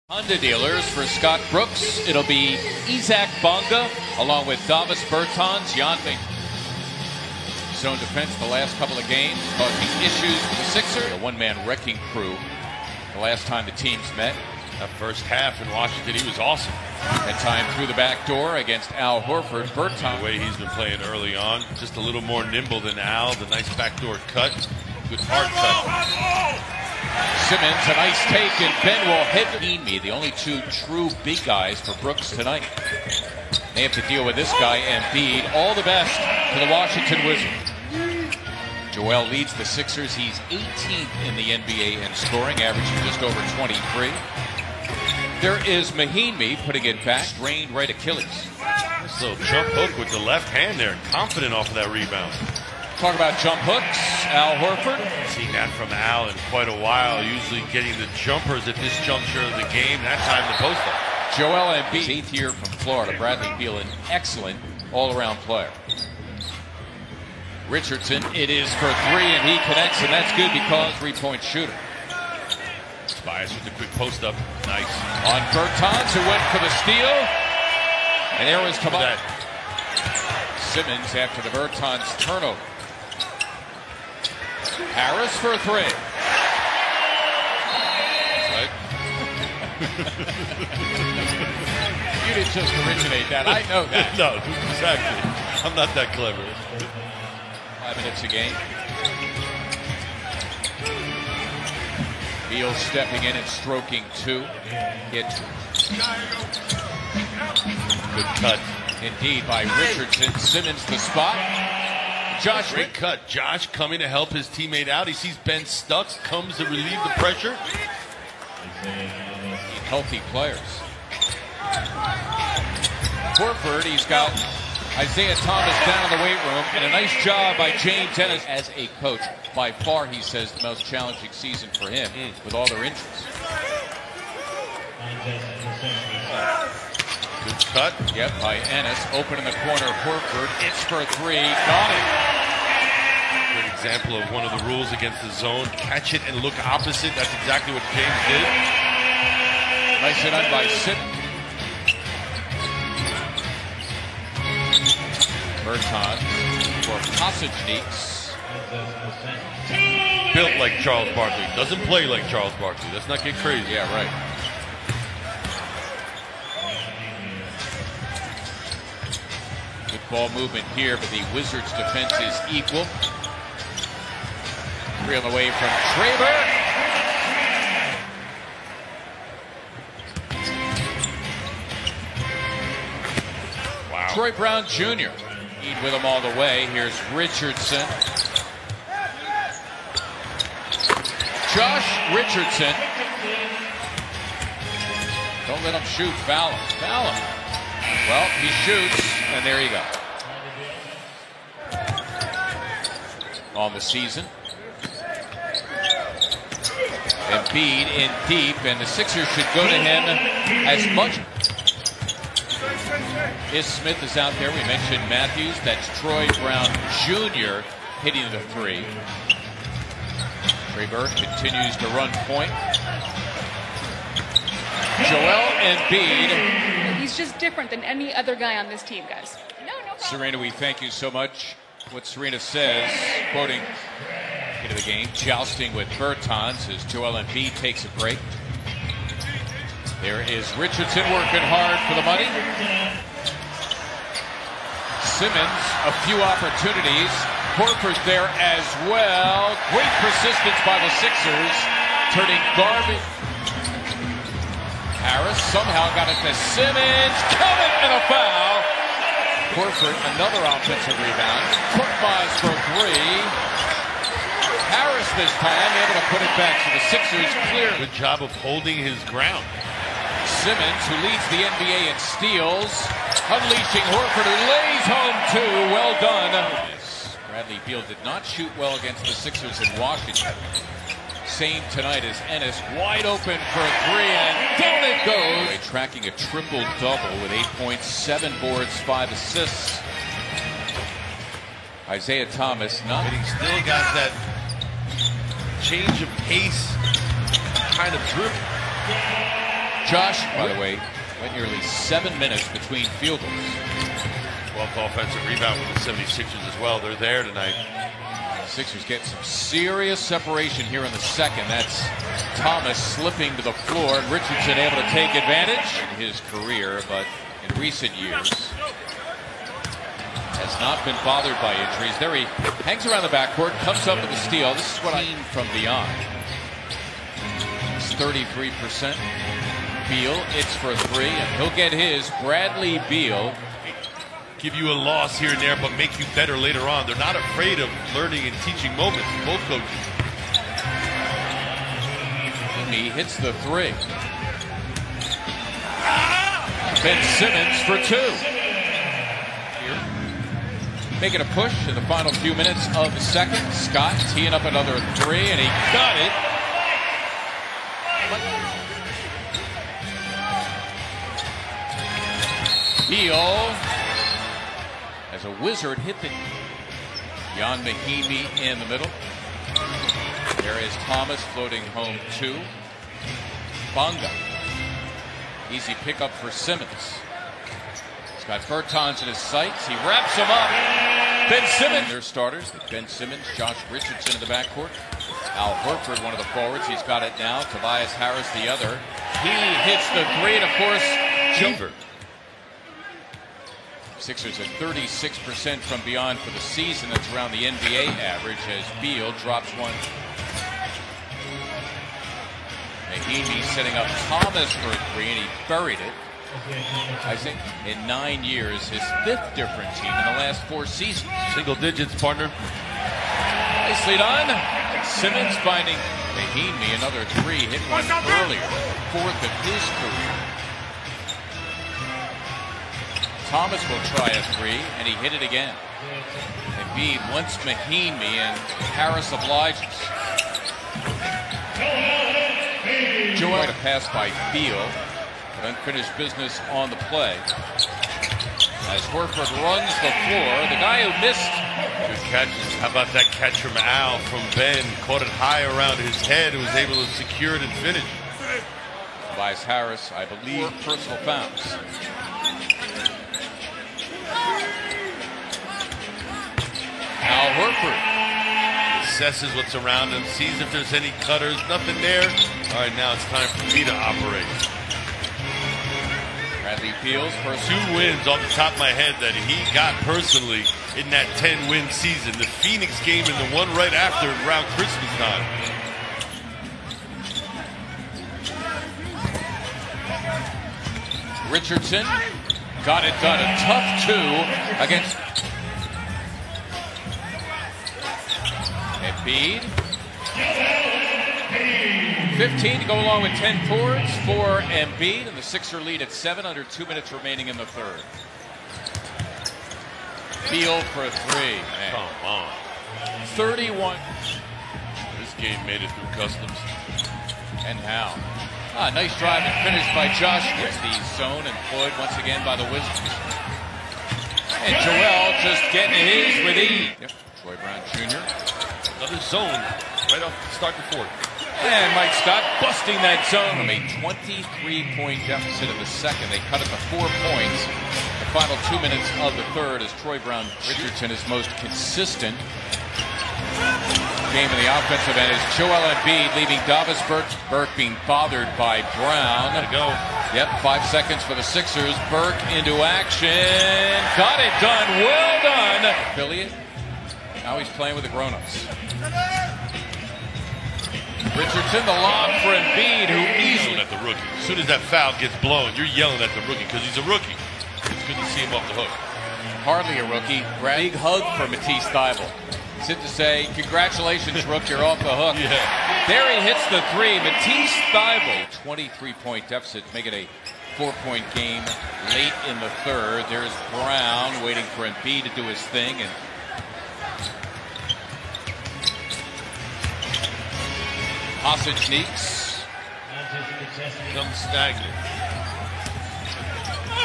Honda dealers for Scott Brooks. It'll be Isaac Bonga along with Davis Bertans, Janvey. Zone defense the last couple of games causing issues for the Sixers. A one-man wrecking crew the last time the teams met. That first half in Washington, he was awesome. That time through the back door against Al Horford. Bertans. The way he's been playing early on, just a little more nimble than Al. The nice backdoor cut, good hard cut. Simmons, a nice take, and Ben will hit me. The only two true big guys for Brooks tonight. They have to deal with this guy, Embiid. All the best to the Washington Wizards. Joel leads the Sixers. He's 18th in the NBA in scoring, averaging just over 23. There is Mahinmi putting it back, strained right Achilles. Nice little jump hook with the left hand there, confident off of that rebound. Talk about jump hooks. Al Horford. Seen that from Al in quite a while, usually getting the jumpers at this juncture of the game. That time the post up. Joel Embiid, 8th year from Florida. Bradley Beal, an excellent all-around player. Richardson, it is for three, and he connects, and that's good because three-point shooter. Tobias with the quick post up. Nice. On Bertans, who went for the steal. And there was Tobias. Simmons after the Bertans turnover. Harris for three. Right. You didn't just originate that. I know that. No, exactly. I'm not that clever. 5 minutes a game. Beal stepping in and stroking two. Hit. Good cut. Indeed by Richardson. Simmons the spot. Josh. Great cut. Josh coming to help his teammate out. He sees Ben stuck. Comes to relieve the pressure. Healthy players. Horford, he's got Isaiah Thomas down in the weight room, and a nice job by James Ennis as a coach. By far, he says, the most challenging season for him with all their injuries. Good cut. Yep, by Ennis. Open in the corner, Horford. It's for three. Got it. Good example of one of the rules against the zone. Catch it and look opposite. That's exactly what James did. Nice hit on by Simmons. Bertans for Pasajniks. Built like Charles Barkley. Doesn't play like Charles Barkley. Let's not get crazy. Yeah, right. Good ball movement here, but the Wizards' defense is equal. Three on the way from Traber. Wow. Troy Brown Jr. with him all the way. Here's Richardson. Josh Richardson. Don't let him shoot. Foul him. Foul him. Well, he shoots, and there you go. On the season. Embiid in deep, and the Sixers should go to him as much. Smith is out there. We mentioned Matthews. That's Troy Brown Jr. hitting the three. Trey Burke continues to run point. Joel Embiid. He's just different than any other guy on this team, guys. No problem. Serena, we thank you so much. What Serena says, quoting into the game, jousting with Bertans as Joel Embiid takes a break. There is Richardson working hard for the money. Simmons, a few opportunities. Horford there as well. Great persistence by the Sixers, turning garbage. Harris somehow got it to Simmons. Count and a foul. Horford, another offensive rebound. Korkmaz for three. Harris this time able to put it back to the Sixers clear. Good job of holding his ground. Simmons, who leads the NBA in steals, unleashing Horford, who lays home two. Well done. Bradley Beal did not shoot well against the Sixers in Washington. Same tonight as Ennis, wide open for a three, and down it goes. Tracking a triple-double with 8 points, 7 boards, 5 assists. Isaiah Thomas, not. But he still got that change of pace kind of dribble. Josh, by the way, went nearly 7 minutes between field goals. 12th offensive rebound for the 76ers as well. They're there tonight. Sixers get some serious separation here in the second. That's Thomas slipping to the floor, and Richardson able to take advantage in his career, but in recent years has not been bothered by injuries. There he hangs around the backcourt, comes up with the steal. This is what I mean from beyond. It's 33%. Beal, it's for three, and he'll get his. Bradley Beal. Give you a loss here and there, but make you better later on. They're not afraid of learning and teaching moments, both coaches. He hits the three. Ben Simmons for two. Here. Making a push in the final few minutes of the second. Scott teeing up another three, and he got it. Beal, as a wizard, hit the Ian Mahinmi in the middle. There is Thomas floating home two. Bonga. Easy pickup for Simmons. He's got Bertans in his sights. He wraps him up. Ben Simmons. Their starters. Ben Simmons, Josh Richardson in the backcourt. Al Horford, one of the forwards. He's got it now. Tobias Harris, the other. He hits the three, and of course, Gilbert. Sixers at 36% from beyond for the season. That's around the NBA average as Beal drops one. Mahinmi setting up Thomas for a three, and he buried it. I think in 9 years, his fifth different team in the last 4 seasons. Single digits, partner. Nicely done. Simmons finding Mahinmi another three. Hit one earlier. Fourth of his career. Thomas will try a three, and he hit it again. Embiid wants Mahinmi, and Harris obliges. Joel a pass by Beal, but unfinished business on the play. As Horford runs the floor, the guy who missed. Good catches. How about that catch from Al from Ben? Caught it high around his head and was able to secure it and finish. Tobias Harris, I believe, personal fouls. Al Horford assesses what's around him, sees if there's any cutters, nothing there. All right, now it's time for me to operate. Bradley Beal's first 2 wins off the top of my head that he got personally in that 10-win season. The Phoenix game and the one right after around Christmas time. Richardson got it done. A tough two against Embiid. 15 to go along with 10 boards for Embiid, and the Sixer lead at 7 under 2 minutes remaining in the third. Beal for three. Man. Come on. 31. This game made it through customs. And how? Nice drive and finish by Josh. Gets the zone employed once again by the Wizards. And Joel just getting his with ease. Yep. Troy Brown Jr. Another zone right off the start to fourth. And Mike Scott busting that zone from a 23-point deficit in the second. They cut it to 4 points. The final 2 minutes of the third as Troy Brown Richardson is most consistent. Game in the offensive end is Joel Embiid leaving Davis Burke being bothered by Brown. Gotta go. Yep, 5 seconds for the Sixers. Burke into action. Got it done. Well done. Affiliate. Now he's playing with the grown-ups. Richardson, the lob for Embiid, who easily... At the rookie. As soon as that foul gets blown, you're yelling at the rookie because he's a rookie. It's good to see him off the hook. Hardly a rookie. Big hug for Matisse Thybulle. Sit to say, congratulations, Rook, you're off the hook. Yeah. There he hits the three. Matisse Thybulle, 23-point deficit, make it a 4-point game late in the third. There's Brown waiting for Embiid to do his thing, and Osage sneaks. Comes stagnant.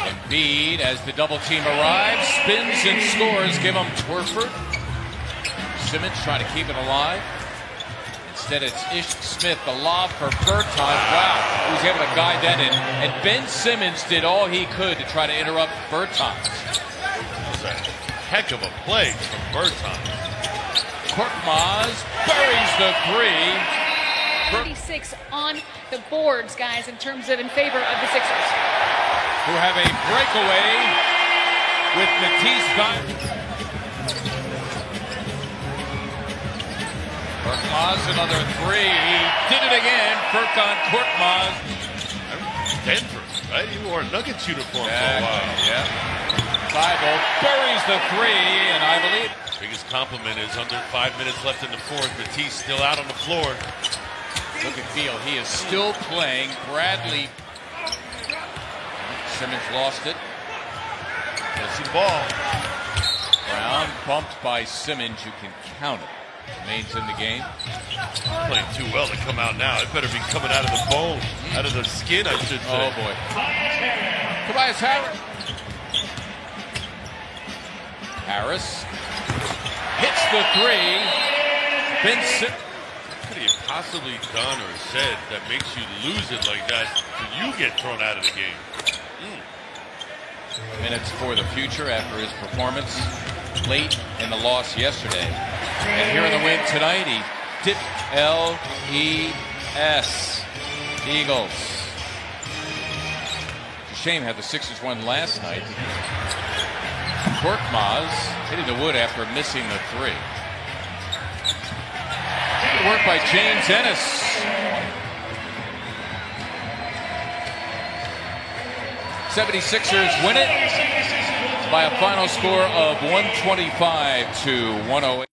Embiid, as the double team arrives, spins and scores. Give him Horford. Simmons trying to keep it alive. And Instead, it's Ish Smith, the lob for Bertans. Wow, he was able to guide that in. And Ben Simmons did all he could to try to interrupt Bertans. That was a heck of a play from Bertans. Korkmaz buries the three. 36 on the boards, guys, in terms of in favor of the Sixers. Who have a breakaway with Matisse Thybulle. Korkmaz, another three. He did it again. Furkan Korkmaz. Denver, right? He wore a Nuggets uniform for a while. Yeah. Thybulle buries the three, and I believe Biggest compliment is under 5 minutes left in the fourth. Matisse still out on the floor. look at Beal. He is still playing. Bradley. Simmons lost it. Let's see the ball. Brown bumped by Simmons. You can count it. Remains in the game. Playing too well to come out now. It better be coming out of the bone, out of the skin, I should say. Oh, boy. Tobias Harris. Harris hits the three. Vincent. What could he have possibly done or said that makes you lose it like that so you get thrown out of the game? Minutes for the future after his performance late in the loss yesterday. And here in the win tonight, he dipped L-E-S. Eagles. It's a shame how the Sixers won last night. Korkmaz hitting the wood after missing the three. Good work by James Ennis. '76ers win it by a final score of 125 to 108.